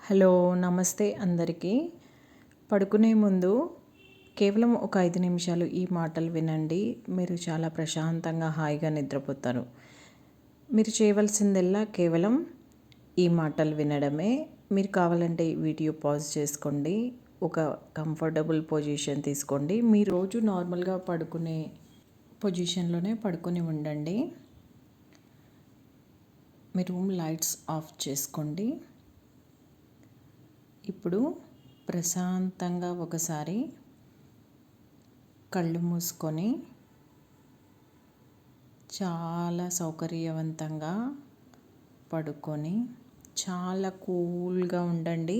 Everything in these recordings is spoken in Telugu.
హలో, నమస్తే అందరికీ. పడుకునే ముందు కేవలం ఒక 5 నిమిషాలు ఈ మాటలు వినండి. మీరు చాలా ప్రశాంతంగా హాయిగా నిద్రపోతారు. మీరు చేయవలసిందల్లా కేవలం ఈ మాటలు వినడమే. మీరు కావాలంటే ఈ వీడియో పాజ్ చేసుకోండి. ఒక కంఫర్టబుల్ పొజిషన్ తీసుకోండి. మీరు రోజు నార్మల్గా పడుకునే పొజిషన్లోనే పడుకొని ఉండండి. మీ రూమ్ లైట్స్ ఆఫ్ చేసుకోండి. ఇప్పుడు ప్రశాంతంగా ఒకసారి కళ్ళు మూసుకొని చాలా సౌకర్యవంతంగా పడుకొని చాలా కూల్గా ఉండండి.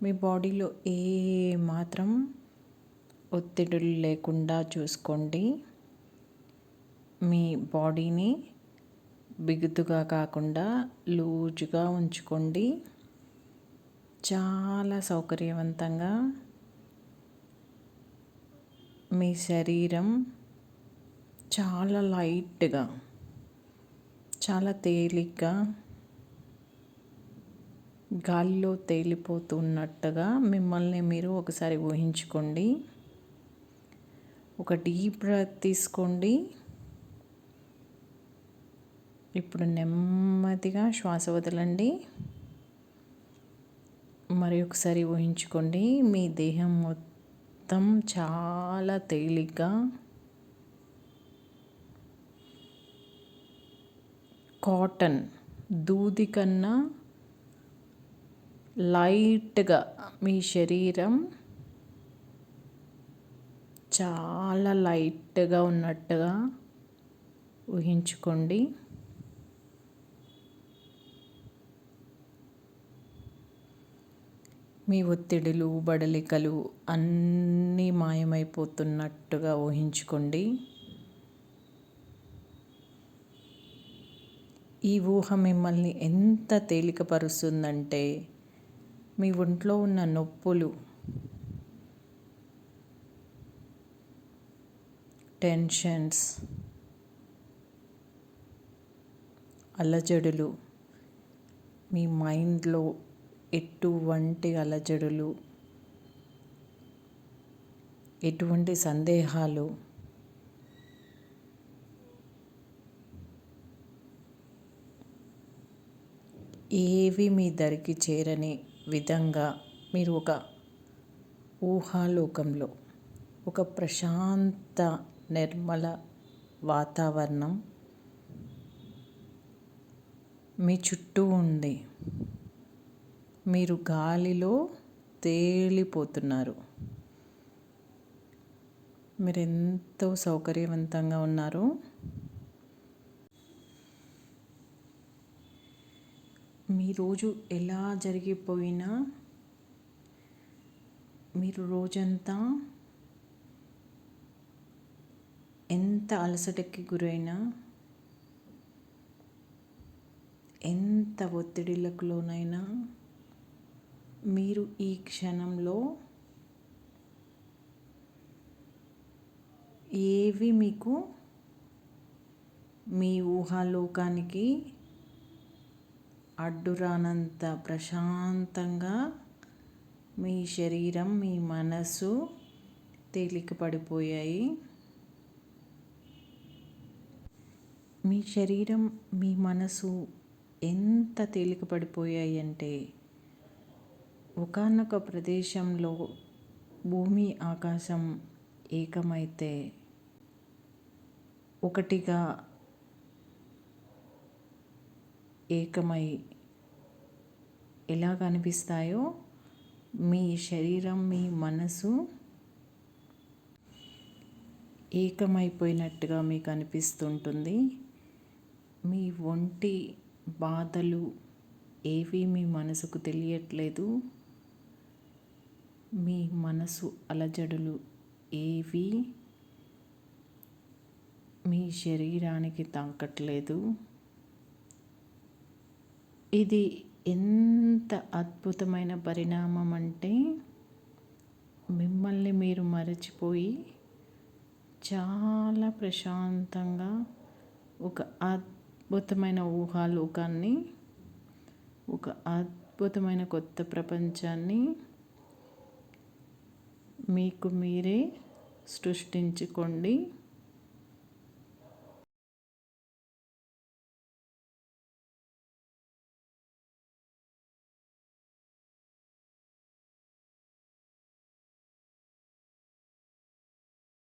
మీ బాడీలో ఏ మాత్రం ఒత్తిడులు లేకుండా చూసుకోండి. మీ బాడీని బిగుతుగా కాకుండా లూజుగా ఉంచుకోండి. చాలా సౌకర్యవంతంగా మీ శరీరం చాలా లైట్గా, చాలా తేలిగ్గా గాలిలో తేలిపోతున్నట్టుగా మిమ్మల్ని మీరు ఒకసారి ఊహించుకోండి. ఒక డీప్ బ్రెత్ తీసుకోండి. ఇప్పుడు నెమ్మదిగా శ్వాస వదలండి. మరి ఒకసారి ఊహించుకోండి, మీ దేహం మొత్తం చాలా తేలిగ్గా, కాటన్ దూది కన్నా లైట్గా మీ శరీరం చాలా లైట్గా ఉన్నట్టుగా ఊహించుకోండి. మీ ఒత్తిడులు, బడలికలు అన్నీ మాయమైపోతున్నట్టుగా ఊహించుకోండి. ఈ ఊహ మిమ్మల్ని ఎంత తేలికపరుస్తుందంటే మీ ఒంట్లో ఉన్న నొప్పులు, టెన్షన్స్, అలజడులు, మీ మైండ్లో ఎటువంటి అలజడులు, ఎటువంటి సందేహాలు ఏవి మీ దరికి చేరని విధంగా మీరు ఒక ఊహాలోకంలో, ఒక ప్రశాంత నిర్మల వాతావరణం మీ చుట్టూ ఉంది. మీరు గాలిలో తేలిపోతున్నారు. మీరు ఎంతో సౌకర్యవంతంగా ఉన్నారు. మీ రోజు ఎలా జరిగిపోయినా, మీరు రోజంతా ఎంత అలసటకి గురైనా, ఎంత ఒత్తిడిలకు లోనైనా, మీరు ఈ క్షణంలో ఏవి మీకు మీ ఊహాలోకానికి అడ్డురానంత ప్రశాంతంగా మీ శరీరం, మీ మనసు తేలిక పడిపోయాయి. మీ శరీరం, మీ మనసు ఎంత తేలిక పడిపోయాయి అంటే ఒకానొక ప్రదేశంలో భూమి ఆకాశం ఏకమైతే ఒకటిగా ఏకమై ఎలా కనిపిస్తాయో మీ శరీరం, మీ మనసు ఏకమైపోయినట్టుగా మీకు అనిపిస్తుంటుంది. మీ ఒంటి బాధలు ఏవి మీ మనసుకు తెలియట్లేదు. మీ మనసు అలజడులు ఏవి మీ శరీరానికి తాకట్లేదు. ఇది ఎంత అద్భుతమైన పరిణామం అంటే మిమ్మల్ని మీరు మరచిపోయి చాలా ప్రశాంతంగా ఒక అద్భుతమైన ఊహాలోకాన్ని, ఒక అద్భుతమైన కొత్త ప్రపంచాన్ని మీకు మీరే సృష్టించుకోండి.